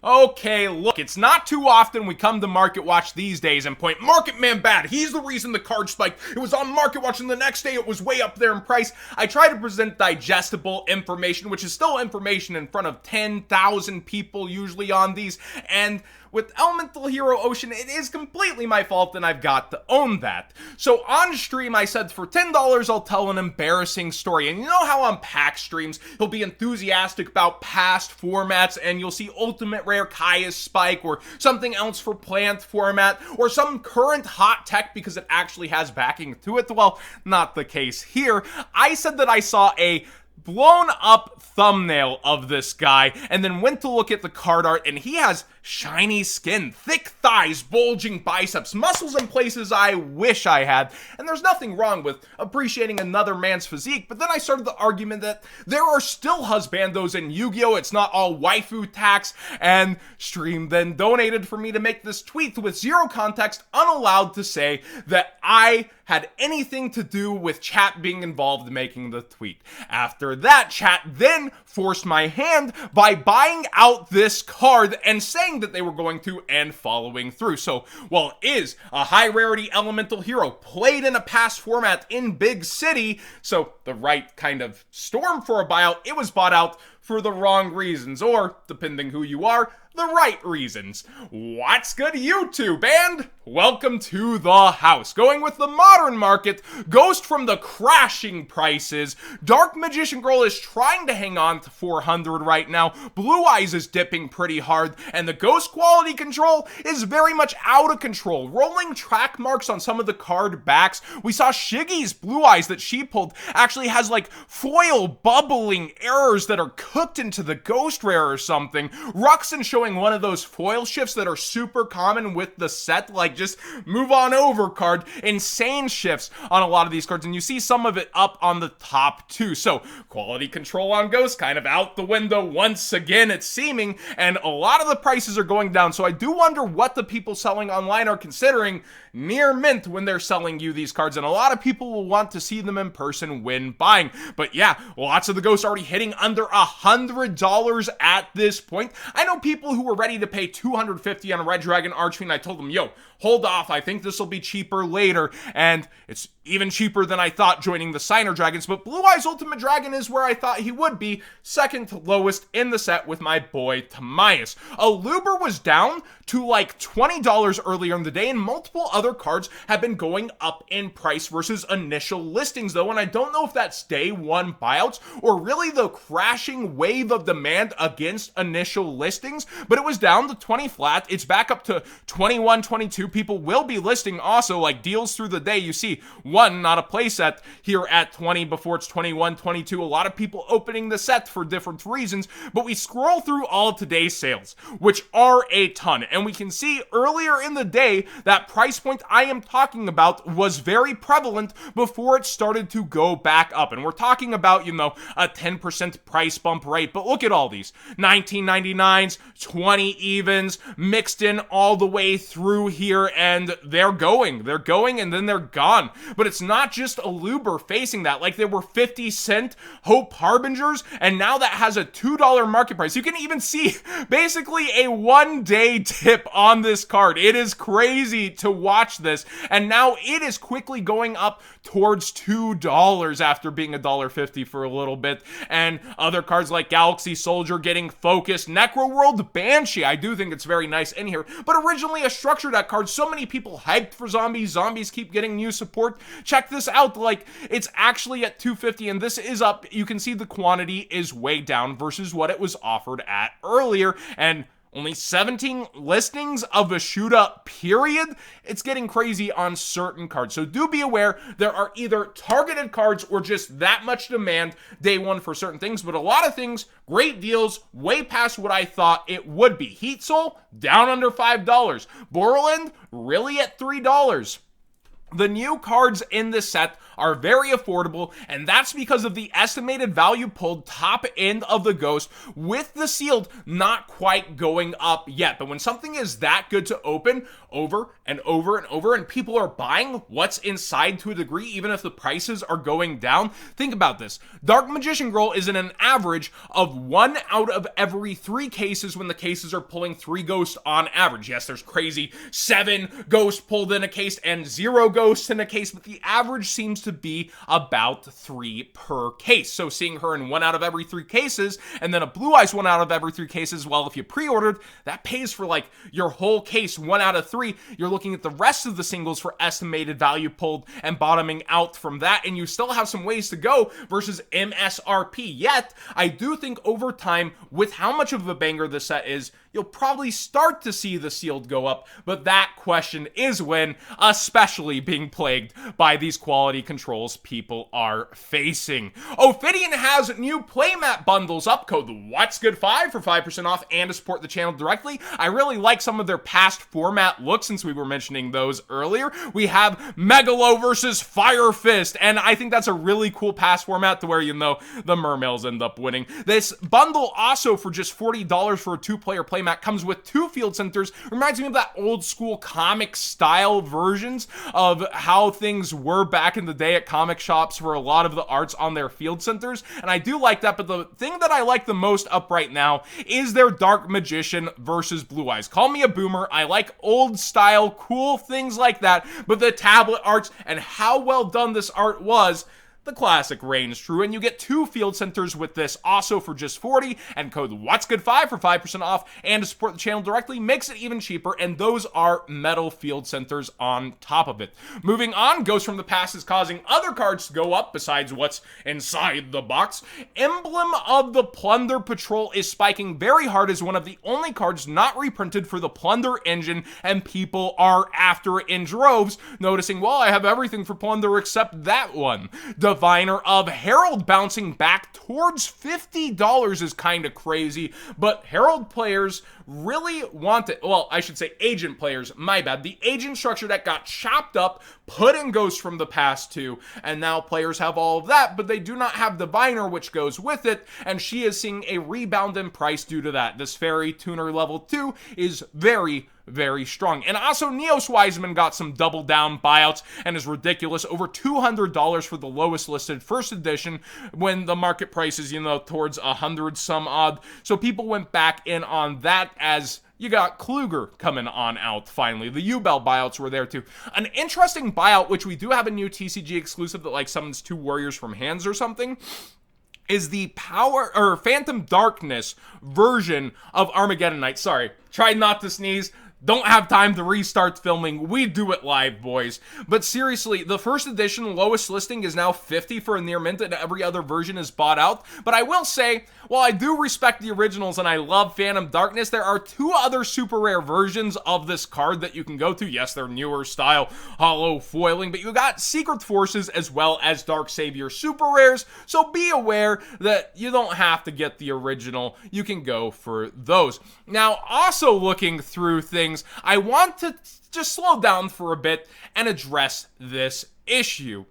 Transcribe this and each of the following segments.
Okay, look, it's not too often we come to Market Watch these days and point, Market Man bad, he's the reason the card spiked, it was on Market Watch and the next day it was way up there in price. I try to present digestible information, which is still information in front of 10,000 people usually on these, and with Elemental Hero Ocean, it is completely my fault and I've got to own that. So on stream, I said for $10, I'll tell an embarrassing story. And you know how on pack streams, he'll be enthusiastic about past formats and you'll see Ultimate Rare Kaya's Spike or something else for plant format or some current hot tech because it actually has backing to it. Well, not the case here. I said that I saw a blown up thumbnail of this guy and then went to look at the card art and he has shiny skin, thick thighs, bulging biceps, muscles in places I wish I had, and there's nothing wrong with appreciating another man's physique, but then I started the argument that there are still husbandos in Yu-Gi-Oh! It's not all waifu tax, and stream then donated for me to make this tweet with zero context, unallowed to say that I had anything to do with chat being involved in making the tweet. After that, chat then forced my hand by buying out this card and saying that they were going to and following through. So, while it is a high rarity elemental hero played in a past format in Big City, so the right kind of storm for a buyout, it was bought out for the wrong reasons, or, depending who you are, the right reasons. What's good, YouTube, and welcome to the house. Going with the modern market, Ghost from the crashing prices, Dark Magician Girl is trying to hang on to 400 right now, Blue Eyes is dipping pretty hard, and the Ghost quality control is very much out of control. Rolling track marks on some of the card backs. We saw Shiggy's Blue Eyes that she pulled actually has like foil bubbling errors that are cooked into the Ghost Rare or something. Ruxin showing one of those foil shifts that are super common with the set, like just move on over card, insane shifts on a lot of these cards, and you see some of it up on the top too. So quality control on Ghost kind of out the window once again, it's seeming, and a lot of the prices are going down. So I do wonder what the people selling online are considering near mint when they're selling you these cards, and a lot of people will want to see them in person when buying. But yeah, lots of the Ghosts already hitting under $100 at this point. I know people who were ready to pay $250 on a Red Dragon Archery, and I told them, yo, hold off, I think this will be cheaper later, and it's even cheaper than I thought joining the Signer Dragons, but Blue Eyes Ultimate Dragon is where I thought he would be, second to lowest in the set with my boy Tamias. Aluber was down to like $20 earlier in the day, and multiple other cards have been going up in price versus initial listings though, and I don't know if that's day one buyouts or really the crashing wave of demand against initial listings, but it was down to 20 flat, it's back up to 21, 22, people will be listing also like deals through the day. You see one, not a playset here at 20 before it's 21, 22, a lot of people opening the set for different reasons, but we scroll through all of today's sales, which are a ton, and we can see earlier in the day that price point I am talking about was very prevalent before it started to go back up, and we're talking about, you know, a 10% price bump rate, but look at all these 1999s, 20 evens mixed in all the way through here, and they're going and then they're gone. But it's not just Aluber facing that, like there were 50 cent Hope Harbingers, and now that has a $2 market price. You can even see basically a 1 day dip on this card. It is crazy to watch this, and now it is quickly going up towards $2 after being $1.50 for a little bit, and other cards like Galaxy Soldier getting focused, Necro World Banshee, I do think it's very nice in here, but originally a structure deck card, so many people hyped for zombies keep getting new support. Check this out, like it's actually at $2.50 and this is up. You can see the quantity is way down versus what it was offered at earlier, and only 17 listings of Ashuda, period. It's getting crazy on certain cards. So do be aware, there are either targeted cards or just that much demand day one for certain things, but a lot of things, great deals, way past what I thought it would be. Heat Soul, down under $5. Borland, really at $3. The new cards in this set are very affordable, and that's because of the estimated value pulled top end of the ghost, with the sealed not quite going up yet. But when something is that good to open over and over and over, and people are buying what's inside to a degree, even if the prices are going down, think about this. Dark Magician Girl is in an average of 1 out of every 3 cases when the cases are pulling 3 ghosts on average. Yes, there's crazy 7 ghosts pulled in a case and 0 ghosts in a case, but the average seems to be about 3 per case. So seeing her in 1 out of every 3 cases, and then a Blue Eyes 1 out of every 3 cases, well, if you pre-ordered, that pays for like your whole case 1 out of 3. You're looking at the rest of the singles for estimated value pulled and bottoming out from that, and you still have some ways to go versus MSRP. Yet, I do think over time, with how much of a banger this set is, you'll probably start to see the sealed go up, but that question is when, especially being plagued by these quality controls people are facing. Ophidian has new playmat bundles up. Code What's Good 5 for 5% off and to support the channel directly. I really like some of their past format looks, since we were mentioning those earlier. We have Megalo versus Fire Fist, and I think that's a really cool past format to where, you know, the mermaids end up winning. This bundle also for just $40 for a 2-player playmat comes with 2 field centers. Reminds me of that old school comic style versions of how things were back in the day at comic shops for a lot of the arts on their field centers, and I do like that. But the thing that I like the most up right now is their Dark Magician versus Blue Eyes. Call me a boomer, I like old style cool things like that, but the tablet arts and how well done this art was, the classic reigns true, and you get 2 field centers with this also for just $40, and code What's Good 5 for 5% off and to support the channel directly makes it even cheaper, and those are metal field centers on top of it. Moving on, Ghost from the Past is causing other cards to go up besides what's inside the box. Emblem of the Plunder Patrol is spiking very hard as one of the only cards not reprinted for the Plunder engine, and people are after it in droves, noticing, well, I have everything for Plunder except that one. Diviner of Herald bouncing back towards $50 is kind of crazy, but Herald players really want it. Well, I should say agent players, my bad. The agent structure that got chopped up, put in Ghost from the Past too, and now players have all of that, but they do not have Diviner, which goes with it, and she is seeing a rebound in price due to that. This Fairy Tuner level 2 is very strong. And also Neos Wiseman got some double down buyouts and is ridiculous. Over $200 for the lowest listed first edition when the market price is, you know, towards 100 some odd. So people went back in on that as you got Kluger coming on out finally. The U-Bell buyouts were there too. An interesting buyout, which we do have a new TCG exclusive that like summons 2 warriors from hands or something, is the Power or Phantom Darkness version of Armageddon Knight. Sorry, tried not to sneeze. Don't have time to restart filming. We do it live, boys. But seriously, the first edition lowest listing is now $50 for a near mint, and every other version is bought out. But I will say, while I do respect the originals and I love Phantom Darkness, there are 2 other super rare versions of this card that you can go to. Yes, they're newer style hollow foiling, but you got Secret Forces as well as Dark Savior super rares. So be aware that you don't have to get the original. You can go for those. Now, also looking through things, I want to just slow down for a bit and address this issue.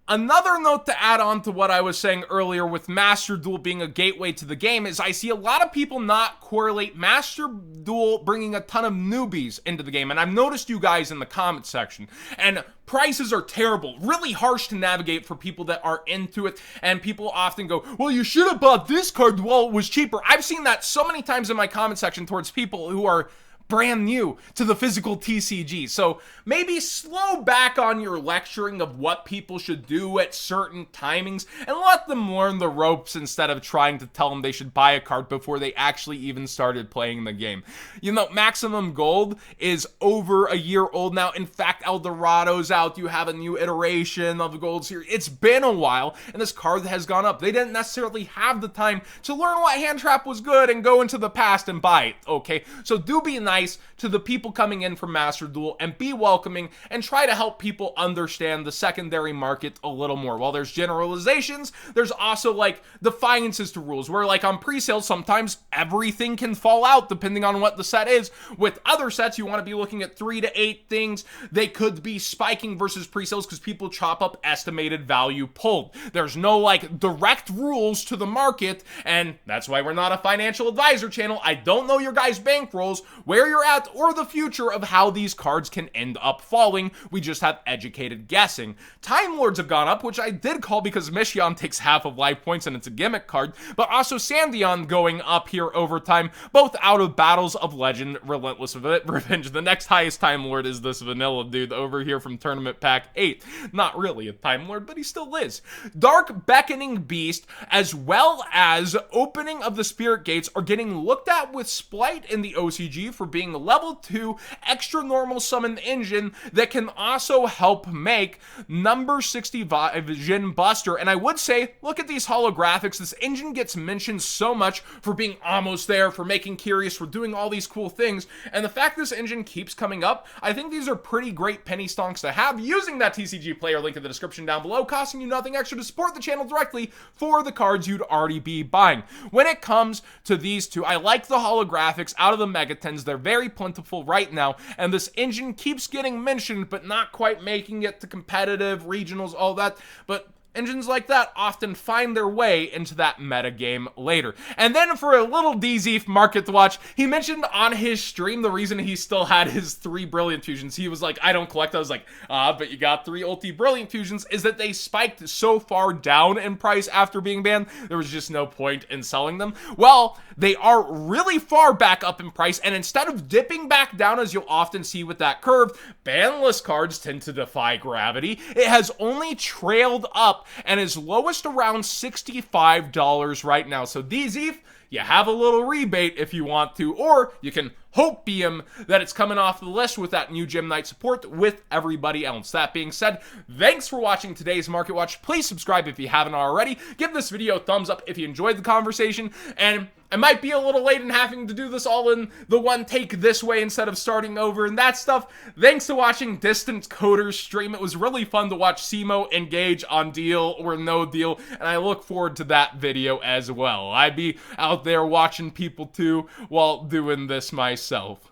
Another note to add on to what I was saying earlier with Master Duel being a gateway to the game is I see a lot of people not correlate Master Duel bringing a ton of newbies into the game, and I've noticed you guys in the comment section, and prices are terrible, really harsh to navigate for people that are into it, and people often go, well, you should have bought this card while it was cheaper. I've seen that so many times in my comment section towards people who are brand new to the physical TCG. So maybe slow back on your lecturing of what people should do at certain timings and let them learn the ropes instead of trying to tell them they should buy a card before they actually even started playing the game. You know, Maximum Gold is over a year old now. In fact, Eldorado's out. You have a new iteration of the Gold Series. It's been a while, and this card has gone up. They didn't necessarily have the time to learn what hand trap was good and go into the past and buy it, okay? So do be nice nice to the people coming in from Master Duel and be welcoming and try to help people understand the secondary market a little more. While there's generalizations, there's also like defiances to rules where like on pre-sale, sometimes everything can fall out depending on what the set is. With other sets, you want to be looking at 3 to 8 things. They could be spiking versus pre-sales because people chop up estimated value pulled. There's no like direct rules to the market, and that's why we're not a financial advisor channel. I don't know your guys' bankrolls, where you're at, or the future of how these cards can end up falling. We just have educated guessing. Time Lords have gone up, which I did call because Mishion takes half of life points and it's a gimmick card, but also Sandion going up here over time, both out of Battles of Legend, Relentless Revenge. The next highest Time Lord is this vanilla dude over here from Tournament Pack 8. Not really a Time Lord, but he still is. Dark Beckoning Beast, as well as Opening of the Spirit Gates, are getting looked at with Splight in the OCG for being level 2 extra normal summon engine that can also help make number 65 Jin Buster. And I would say, look at these holographics. This engine gets mentioned so much for being almost there, for making curious, for doing all these cool things. And the fact this engine keeps coming up, I think these are pretty great penny stonks to have using that TCG player link in the description down below, costing you nothing extra to support the channel directly for the cards you'd already be buying. When it comes to these two, I like the holographics out of the Megatens. They're very plentiful right now, and this engine keeps getting mentioned, but not quite making it to competitive, regionals, all that. But engines like that often find their way into that meta game later. And then for a little DZ market to watch, he mentioned on his stream the reason he still had his 3 Brilliant Fusions. He was like, I don't collect. I was like, but you got 3 ulti Brilliant Fusions, is that they spiked so far down in price after being banned, there was just no point in selling them. Well, they are really far back up in price, and instead of dipping back down as you'll often see with that curve, banless cards tend to defy gravity. It has only trailed up and is lowest around $65 right now. So DZ, you have a little rebate if you want to, or you can hope BM that it's coming off the list with that new Gem Knight support with everybody else. That being said, thanks for watching today's Market Watch. Please subscribe if you haven't already. Give this video a thumbs up if you enjoyed the conversation, and I might be a little late in having to do this all in the one take this way instead of starting over and that stuff. Thanks to watching Distant Coder's stream. It was really fun to watch Simo engage on Deal or No Deal, and I look forward to that video as well. I'd be out there watching people too while doing this myself.